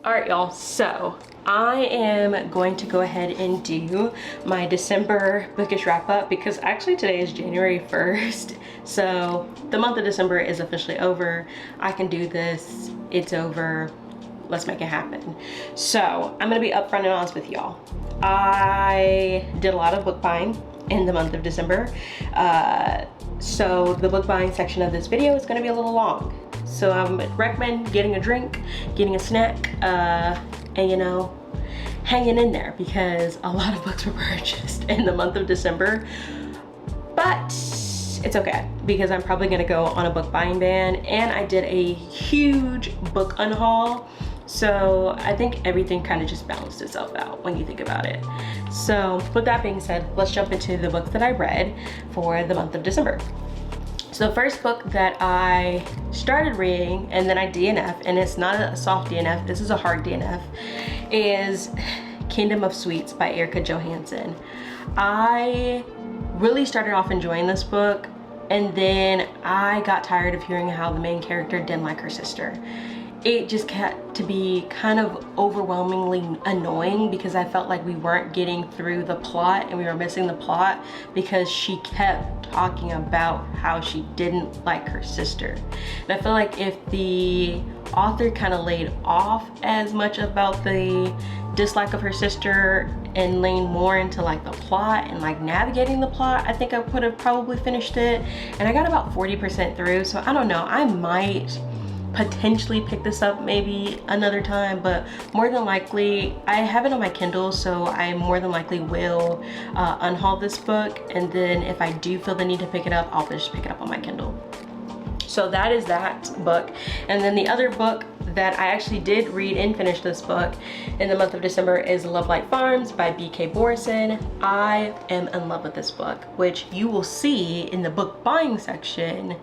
All right, y'all, so I am going to go ahead and do my December bookish wrap up because actually today is January 1st. So the month of December is officially over. I can do this, it's over, let's make it happen. So I'm gonna be upfront and honest with y'all. I did a lot of book buying in the month of December. So the book buying section of this video is gonna be a little long. So I would recommend getting a drink, getting a snack, and you know, hanging in there because a lot of books were purchased in the month of December. But it's okay because I'm probably gonna go on a book buying ban, and I did a huge book unhaul. So I think everything kind of just balanced itself out when you think about it. So with that being said, let's jump into the books that I read for the month of December. So the first book that I started reading and then I DNF, and it's not a soft DNF, this is a hard DNF, is Kingdom of Sweets by Erica Johansson. I really started off enjoying this book, and then I got tired of hearing how the main character didn't like her sister. It just got to be kind of overwhelmingly annoying because I felt like we weren't getting through the plot and we were missing the plot because she kept talking about how she didn't like her sister. And I feel like if the author kind of laid off as much about the dislike of her sister and leaned more into like the plot and like navigating the plot, I think I would have probably finished it. And I got about 40% through, so I don't know, I might potentially pick this up maybe another time, but more than likely I have it on my Kindle, so I more than likely will unhaul this book, and then if I do feel the need to pick it up, I'll just pick it up on my Kindle. So that is that book. And then the other book that I actually did read and finish this book in the month of December is Love Light Farms by B.K. Borison. I am in love with this book, which you will see in the book buying section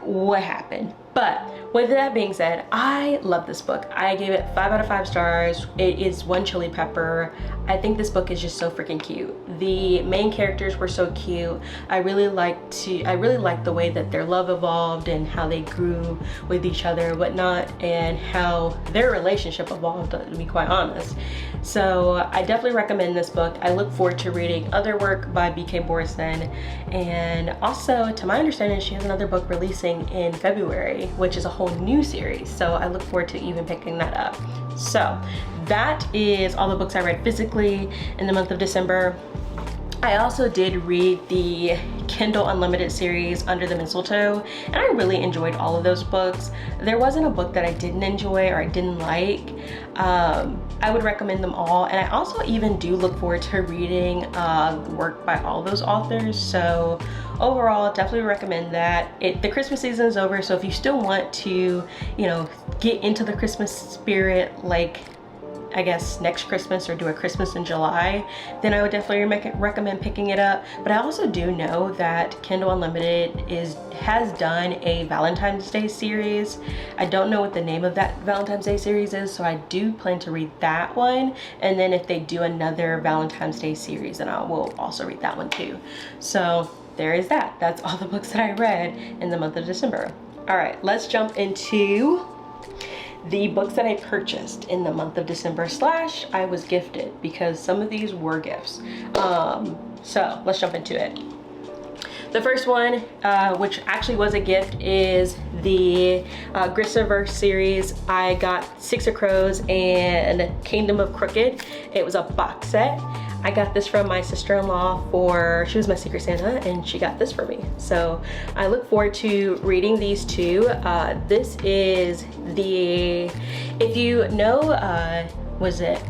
what happened. But with that being said, I love this book. I gave it 5 out of 5 stars. It is one chili pepper. I think this book is just so freaking cute. The main characters were so cute. I really liked the way that their love evolved and how they grew with each other and whatnot, and how their relationship evolved, to be quite honest. So I definitely recommend this book. I look forward to reading other work by B.K. Borison, and also to my understanding she has another book releasing in February, which is a whole new series, so I look forward to even picking that up. So that is all the books I read physically in the month of December. I also did read the Kindle Unlimited series Under the Mistletoe, and I really enjoyed all of those books. There wasn't a book that I didn't enjoy or I didn't like. I would recommend them all, and I also even do look forward to reading work by all those authors. So overall, definitely recommend that. The Christmas season is over, so if you still want to, you know, get into the Christmas spirit, like I guess next Christmas or do a Christmas in July, then I would definitely recommend picking it up. But I also do know that Kindle Unlimited has done a Valentine's Day series. I don't know what the name of that Valentine's Day series is, so I do plan to read that one. And then if they do another Valentine's Day series, then I will also read that one too. So there is that. That's all the books that I read in the month of December. All right, let's jump into the books that I purchased in the month of December / I was gifted, because some of these were gifts. So let's jump into it. The first one, which actually was a gift, is the Grissaverse series. I got Six of Crows and Kingdom of Crooked. It was a box set. I got this from my sister-in-law she was my Secret Santa, and she got this for me. So I look forward to reading these two. This is if you know, was it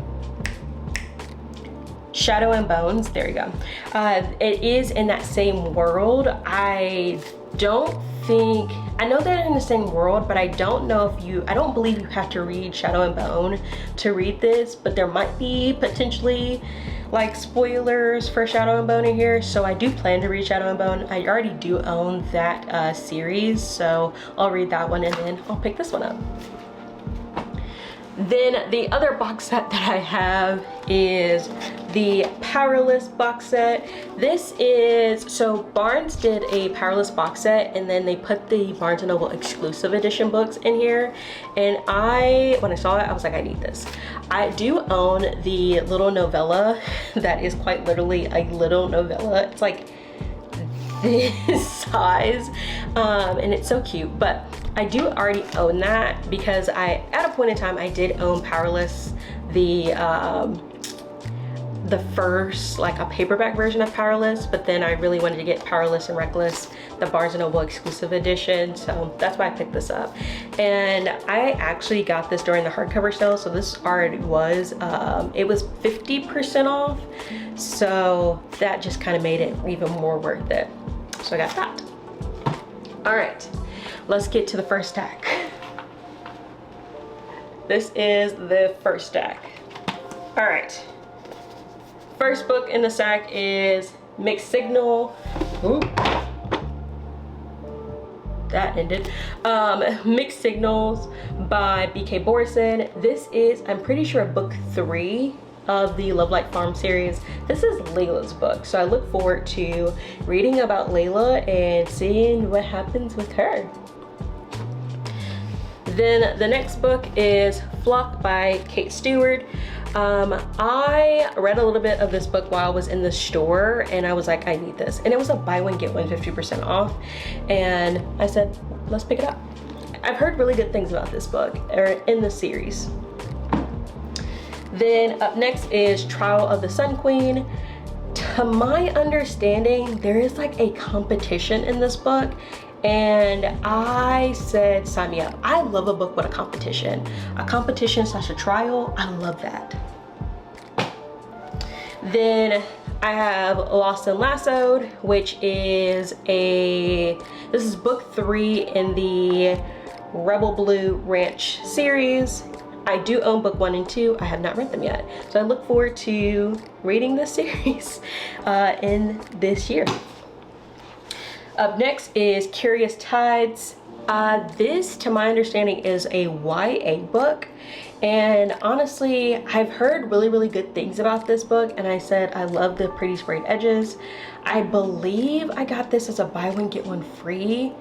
Shadow and Bones? There you go. It is in that same world. I know they're in the same world, but I don't believe you have to read Shadow and Bone to read this, but there might be potentially like spoilers for Shadow and Bone in here, so I do plan to read Shadow and Bone. I already do own that series, so I'll read that one and then I'll pick this one up. Then the other box set that I have is the Powerless box set. This is, so Barnes did a Powerless box set and then they put the Barnes & Noble exclusive edition books in here. And when I saw it, I was like, I need this. I do own the little novella that is quite literally a little novella. It's like this size, and it's so cute, but I do already own that because at a point in time, I did own Powerless, the first, like a paperback version of Powerless, but then I really wanted to get Powerless and Reckless, the Barnes & Noble exclusive edition, so that's why I picked this up. And I actually got this during the hardcover sale, so this already was, it was 50% off, so that just kind of made it even more worth it. So I got that. All right, let's get to the first stack. This is the first stack. All right. First book in the stack is Mixed Signal. Ooh. That ended. Mixed Signals by B.K. Borison. This is, I'm pretty sure, book 3 of the Love Light Farm series. This is Layla's book, so I look forward to reading about Layla and seeing what happens with her. Then the next book is Flock by Kate Stewart. I read a little bit of this book while I was in the store and I was like, I need this. And it was a buy one, get one 50% off. And I said, let's pick it up. I've heard really good things about this book, or in the series. Then up next is Trial of the Sun Queen. To my understanding, there is like a competition in this book. And I said, sign me up. I love a book with a competition slash a trial. I love that. Then I have Lost and Lassoed, which is this is book 3 in the Rebel Blue Ranch series. I do own book 1 and 2. I have not read them yet. So I look forward to reading this series in this year. Up next is Curious Tides. This, to my understanding, is a YA book. And honestly, I've heard really, really good things about this book. And I said, I love the pretty sprayed edges. I believe I got this as a buy one, get one free.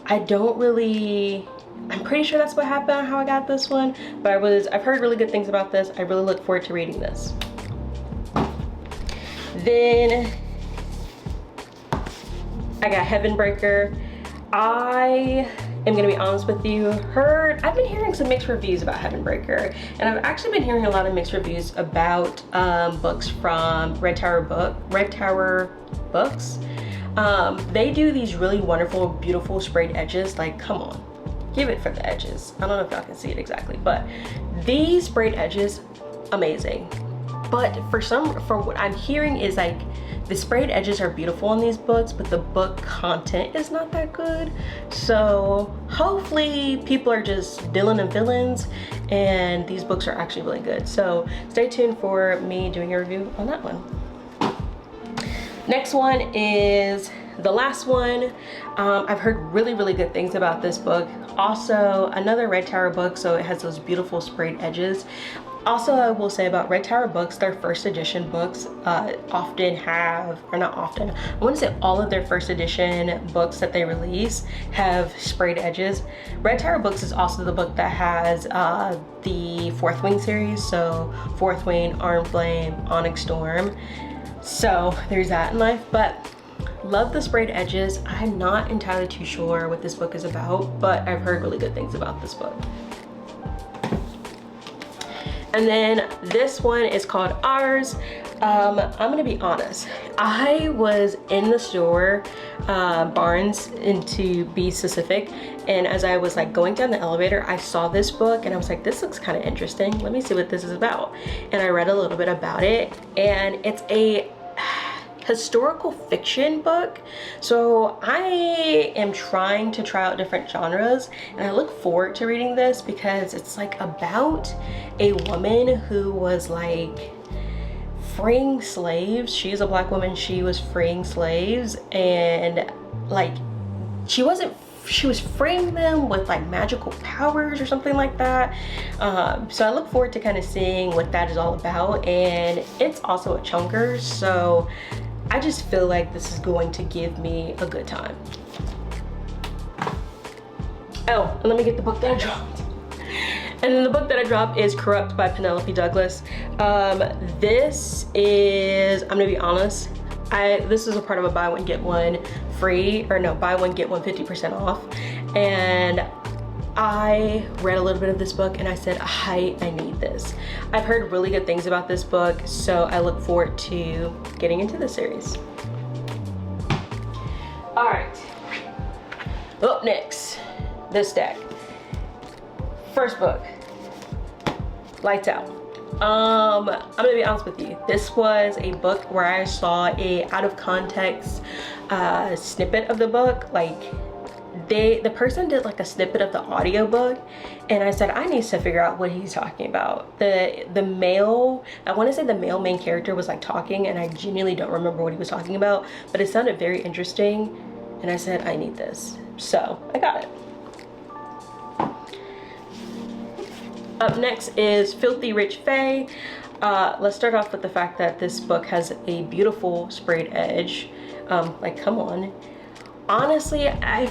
I'm pretty sure that's what happened, how I got this one. But I've heard really good things about this. I really look forward to reading this. Then I got Heavenbreaker. I am gonna be honest with you, I've been hearing some mixed reviews about Heavenbreaker, and I've actually been hearing a lot of mixed reviews about books from Red Tower Books. They do these really wonderful, beautiful sprayed edges. Like, come on, give it for the edges. I don't know if y'all can see it exactly, but these sprayed edges, amazing. But from what I'm hearing is like, the sprayed edges are beautiful on these books, but the book content is not that good. So hopefully people are just dealing in villains and these books are actually really good. So stay tuned for me doing a review on that one. Next one is the last one. I've heard really, really good things about this book. Also, another Red Tower book, so it has those beautiful sprayed edges. Also, I will say about Red Tower Books, their first edition books often have, or not often, I want to say all of their first edition books that they release have sprayed edges. Red Tower Books is also the book that has the Fourth Wing series, so Fourth Wing, Arm Flame, Onyx Storm. So there's that in life, but love the sprayed edges. I'm not entirely too sure what this book is about, but I've heard really good things about this book. And then this one is called Ours. I'm gonna be honest. I was in the store, Barnes, and to be specific, and as I was like going down the elevator, I saw this book and I was like, this looks kind of interesting. Let me see what this is about. And I read a little bit about it, and it's a historical fiction book. So I am trying to try out different genres, and I look forward to reading this because it's like about a woman who was like freeing slaves. She is a black woman. She was freeing slaves, and like she wasn't she was freeing them with like magical powers or something like that. So I look forward to kind of seeing what that is all about, and it's also a chunker, so I just feel like this is going to give me a good time. Oh, and let me get the book that I dropped. And then the book that I dropped is Corrupt by Penelope Douglas. This is, I'm gonna be honest, this is a part of a buy one get one free, or no, buy one get one 50% off. And I read a little bit of this book and I said, I need this. I've heard really good things about this book, so I look forward to getting into this series. All right, up next, this stack. First book, Lights Out. I'm gonna be honest with you. This was a book where I saw a out of context snippet of the book. Like the person did like a snippet of the audiobook, and I said, I need to figure out what he's talking about. The male, I want to say the male main character was like talking, and I genuinely don't remember what he was talking about, but it sounded very interesting, and I said, I need this. So I got it. Up next is Filthy Rich Fae. Let's start off with the fact that this book has a beautiful sprayed edge. Like, come on. Honestly, I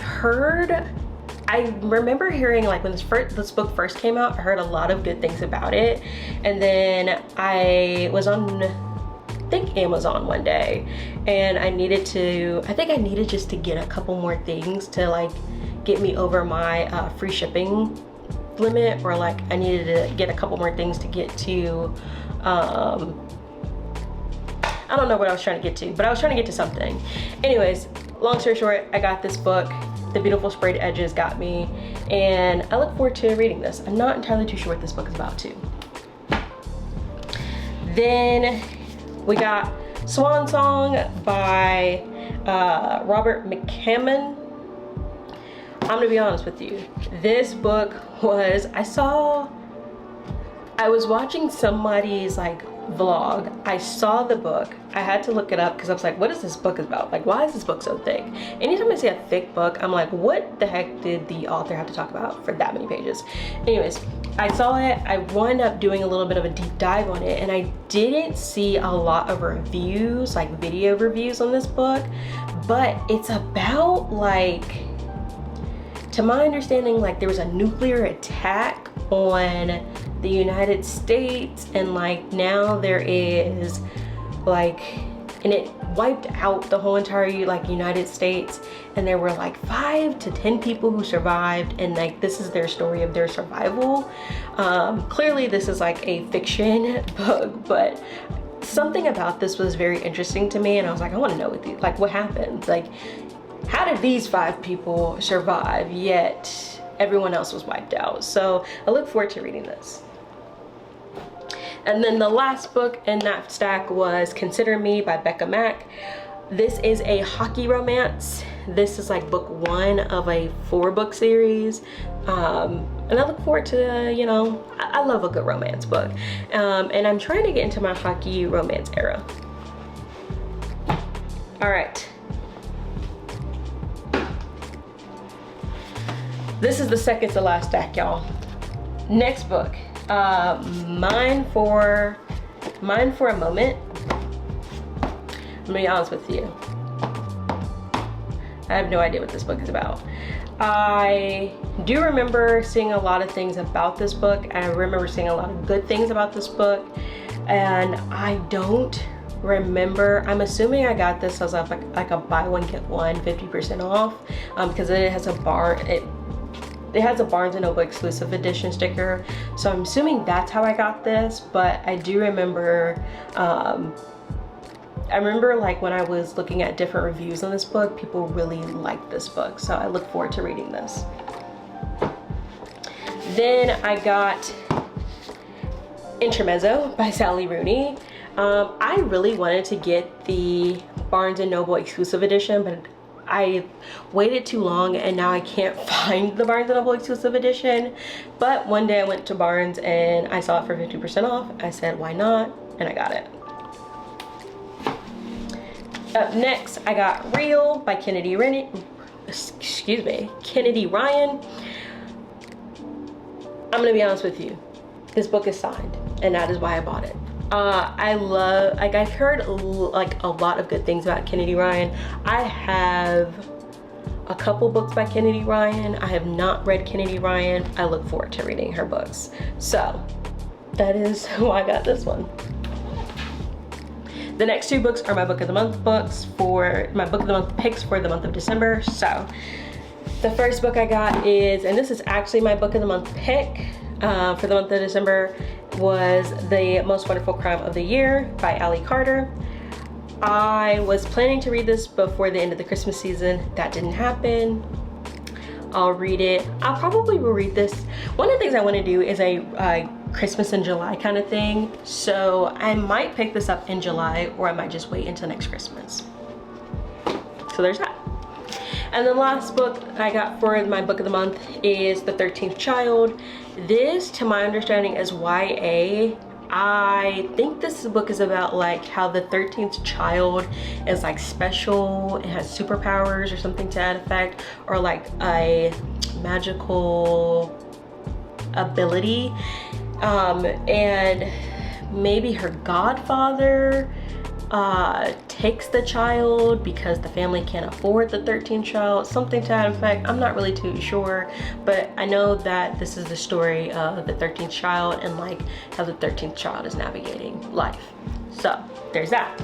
remember hearing, like, when this book first came out, I heard a lot of good things about it. And then I was on, I think, Amazon one day, and I needed just to get a couple more things to like get me over my free shipping limit, or like I needed to get a couple more things to get to I don't know what I was trying to get to, but I was trying to get to something. Anyways, long story short, I got this book. The beautiful sprayed edges got me, and I look forward to reading this. I'm not entirely too sure what this book is about too. Then we got Swan Song by Robert McCammon. I'm gonna be honest with you. This book was, I was watching somebody's like vlog. I saw the book. I had to look it up because I was like, what is this book about? Like, why is this book so thick? Anytime I see a thick book, I'm like, what the heck did the author have to talk about for that many pages? Anyways, I saw it. I wound up doing a little bit of a deep dive on it, and I didn't see a lot of reviews, like video reviews on this book, but it's about, like, to my understanding, like there was a nuclear attack on the United States, and like now there is like, and it wiped out the whole entire like United States, and there were like 5 to 10 people who survived, and like this is their story of their survival. Clearly this is like a fiction book, but something about this was very interesting to me, and I was like, I want to know what happened. Like, how did these 5 people survive, yet everyone else was wiped out? So I look forward to reading this. And then the last book in that stack was Consider Me by Becca Mack. This is a hockey romance. This is like book 1 of a 4-book series. And I look forward to, you know, I love a good romance book. And I'm trying to get into my hockey romance era. All right. This is the second to last stack, y'all. Next book, Mine for a Moment. I'm gonna be honest with you. I have no idea what this book is about. I do remember seeing a lot of things about this book. I remember seeing a lot of good things about this book, and I don't remember. I'm assuming I got this as like a buy one get one 50% off, because it has a it has a Barnes & Noble exclusive edition sticker, so I'm assuming that's how I got this. But I do remember, I remember like when I was looking at different reviews on this book, people really liked this book, so I look forward to reading this. Then I got Intermezzo by Sally Rooney. I really wanted to get the Barnes & Noble exclusive edition, but I waited too long, and now I can't find the Barnes & Noble exclusive edition. But one day I went to Barnes and I saw it for 50% off. I said, why not? And I got it. Up next, I got Real by Kennedy Rennie. excuse me, Kennedy Ryan. I'm gonna be honest with you, this book is signed, and that is why I bought it. I love, like, I've heard like a lot of good things about Kennedy Ryan. I have a couple books by Kennedy Ryan. I have not read Kennedy Ryan. I look forward to reading her books. So that is why I got this one. The next two books are my book of the month books for my book of the month picks for the month of December. So the first book I got is, and this is actually my book of the month pick for the month of December, was The Most Wonderful Crime of the Year by Ali Carter. I was planning to read this before the end of the Christmas season. That didn't happen. I'll read it. I'll probably will read this. One of the things I want to do is a Christmas in July kind of thing. So I might pick this up in July, or I might just wait until next Christmas. So there's that. And the last book I got for my book of the month is The 13th Child. This, to my understanding, is YA. I think this book is about like how the 13th child is like special and has superpowers or something to that effect, or like a magical ability, and maybe her godfather takes the child because the family can't afford the 13th child, something to that effect. I'm not really too sure, but I know that this is the story of the 13th child and like how the 13th child is navigating life. So there's that.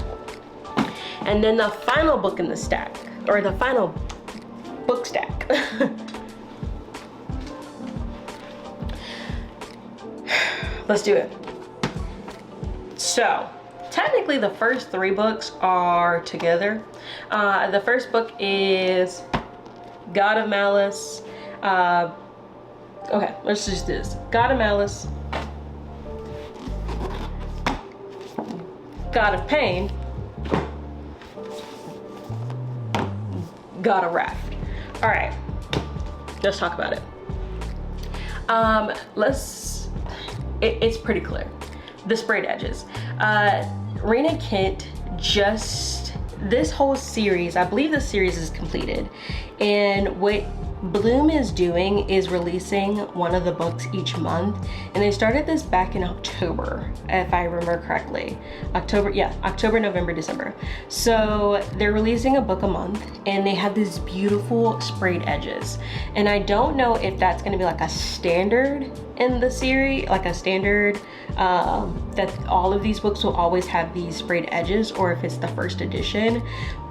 And then the final book in the stack, or the final book stack. Let's do it. So technically the first three books are together. The first book is God of Malice. Okay, let's just do this. God of Malice, God of Pain, God of Wrath. All right, let's talk about it. It's pretty clear. The sprayed edges. Rena Kent this whole series, I believe the series is completed, and what Bloom is doing is releasing one of the books each month, and they started this back in October, if I remember correctly. October, November, December. So they're releasing a book a month, and they have these beautiful sprayed edges, and I don't know if that's going to be like a standard in the series, like a standard that all of these books will always have these sprayed edges, or if it's the first edition.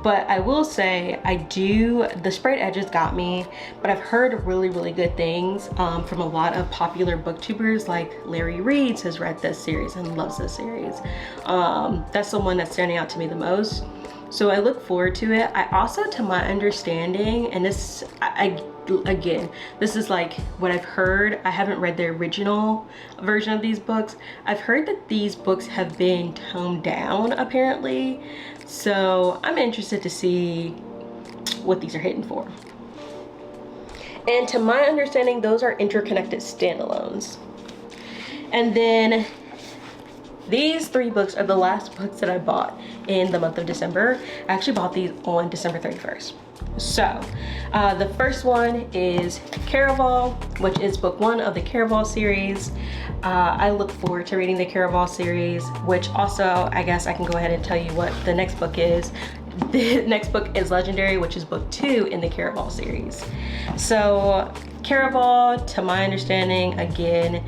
But I will say, the sprayed edges got me, but I've heard really, really good things from a lot of popular booktubers, like Larry Reeds has read this series and loves this series. That's the one that's standing out to me the most. So I look forward to it. I also, to my understanding, and this, again, this is like what I've heard. I haven't read the original version of these books. I've heard that these books have been toned down, apparently. So I'm interested to see what these are hitting for. And to my understanding, those are interconnected standalones. And then these three books are the last books that I bought in the month of December. I actually bought these on December 31st. So the first one is Caraval, which is book one of the Caraval series. I look forward to reading the Caraval series, which also, I guess I can go ahead and tell you what the next book is. The next book is Legendary, which is book two in the Caraval series. So Caraval, to my understanding, again,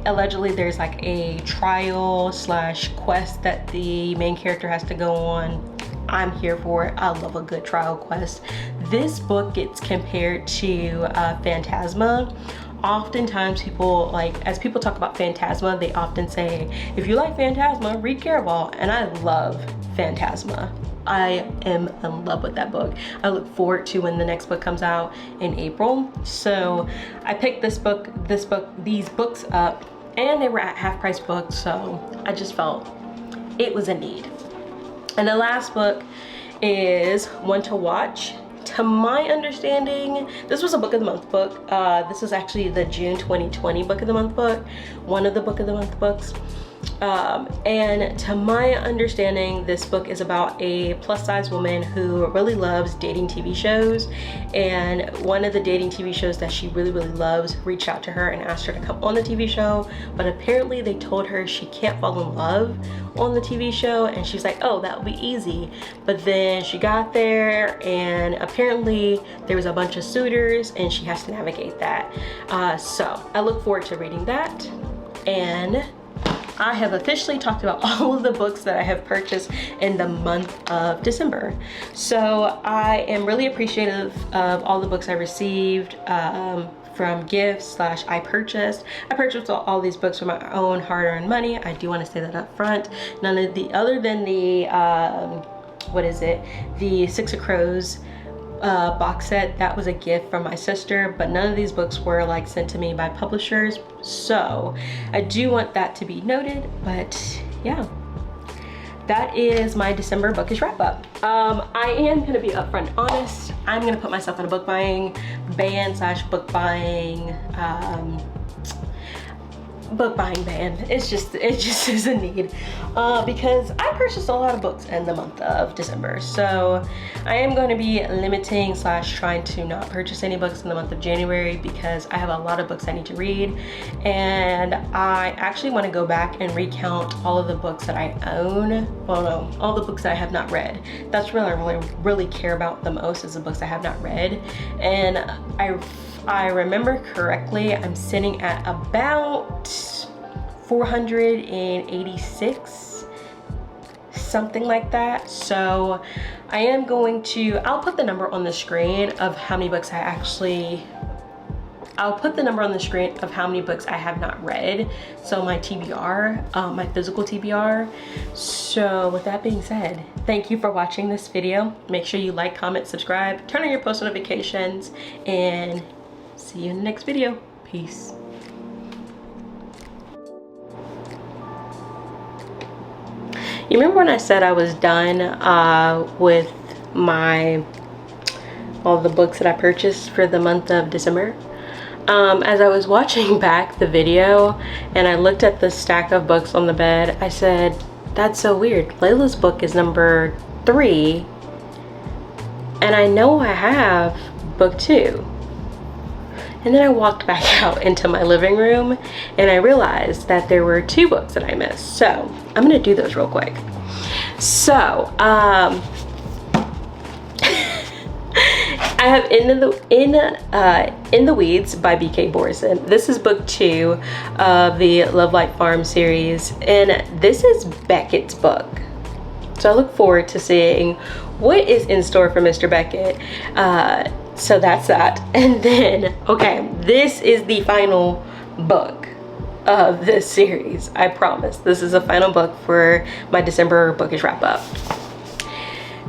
allegedly there's like a trial / quest that the main character has to go on. I'm here for it. I love a good trial quest. This book gets compared to Phantasma. Oftentimes people, as people talk about Phantasma, they often say, if you like Phantasma, read Caraval. And I love Phantasma. I am in love with that book. I look forward to when the next book comes out in April. So I picked these books up, and they were at half price books, so I just felt it was a need. And the last book is One to Watch. To my understanding, this was a book of the month book. This is actually the June 2020 book of the month book, one of the book of the month books. And to my understanding, this book is about a plus size woman who really loves dating TV shows, and one of the dating TV shows that she really loves reached out to her and asked her to come on the TV show, but apparently they told her she can't fall in love on the TV show, and she's like, oh, that would be easy. But then she got there and apparently there was a bunch of suitors and she has to navigate that. So I look forward to reading that. And I have officially talked about all of the books that I have purchased in the month of December. So I am really appreciative of all the books I received from gifts / I purchased. I purchased all these books with my own hard-earned money. I do want to say that up front. None of the, other than the, what is it? The Six of Crows box set, that was a gift from my sister, but none of these books were like sent to me by publishers, so I do want that to be noted. But yeah, that is my December bookish wrap up. I am gonna be upfront and honest. I'm gonna put myself on a book buying ban / book buying ban. It just is a need because I purchased a lot of books in the month of December, so I am going to be limiting / trying to not purchase any books in the month of January because I have a lot of books I need to read, and I actually want to go back and recount all of the books that I own. Well, no, all the books that I have not read. That's really I really care about the most, is the books I have not read. And I remember correctly, I'm sitting at about 486, something like that. So I am going to, I'll put the number on the screen of how many books I'll put the number on the screen of how many books I have not read. So my TBR, my physical TBR. So with that being said, thank you for watching this video. Make sure you like, comment, subscribe, turn on your post notifications, and see you in the next video. Peace. You remember when I said I was done with all the books that I purchased for the month of December? As I was watching back the video and I looked at the stack of books on the bed, I said, that's so weird. Layla's book is number 3, and I know I have book 2. And then I walked back out into my living room and I realized that there were 2 books that I missed. So I'm gonna do those real quick. So I have In the Weeds by B.K. Borison. This is book 2 of the Love Light Farm series, and this is Beckett's book. So I look forward to seeing what is in store for Mr. Beckett. So that's that. And then, okay, this is the final book of this series. I promise. This is the final book for my December bookish wrap up.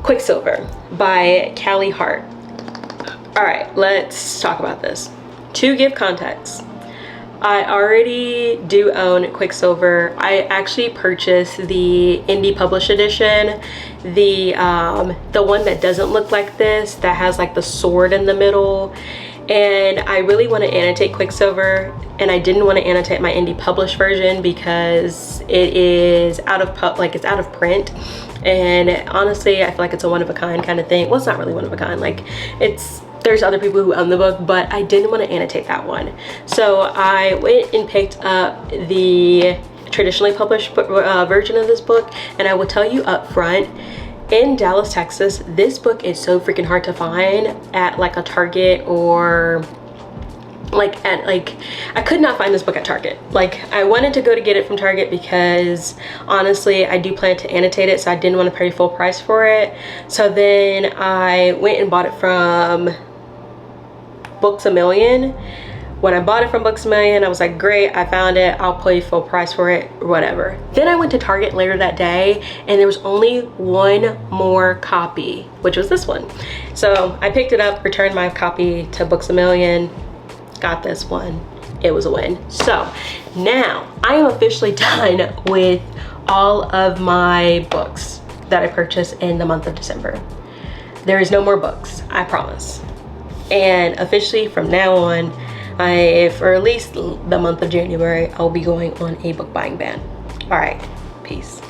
Quicksilver by Callie Hart. All right, let's talk about this. To give context, I already do own Quicksilver. I actually purchased the indie published edition, the one that doesn't look like this, that has like the sword in the middle. And I really want to annotate Quicksilver, and I didn't want to annotate my indie published version because it is out of print. And honestly, I feel like it's a one-of-a-kind kind of thing. Well, it's not really one-of-a-kind. Like, there's other people who own the book, but I didn't want to annotate that one. So I went and picked up the traditionally published version of this book, and I will tell you up front, in Dallas, Texas, this book is so freaking hard to find at like a Target, or I could not find this book at Target. Like, I wanted to go to get it from Target because honestly I do plan to annotate it, so I didn't want to pay full price for it. So then I went and bought it from Books A Million. When I bought it from Books A Million, I was like, great, I found it, I'll pay full price for it, whatever. Then I went to Target later that day and there was only one more copy, which was this one. So I picked it up, returned my copy to Books A Million, got this one. It was a win. So now I am officially done with all of my books that I purchased in the month of December. There is no more books, I promise. And officially from now on, for at least the month of January, I'll be going on a book buying ban. All right, peace.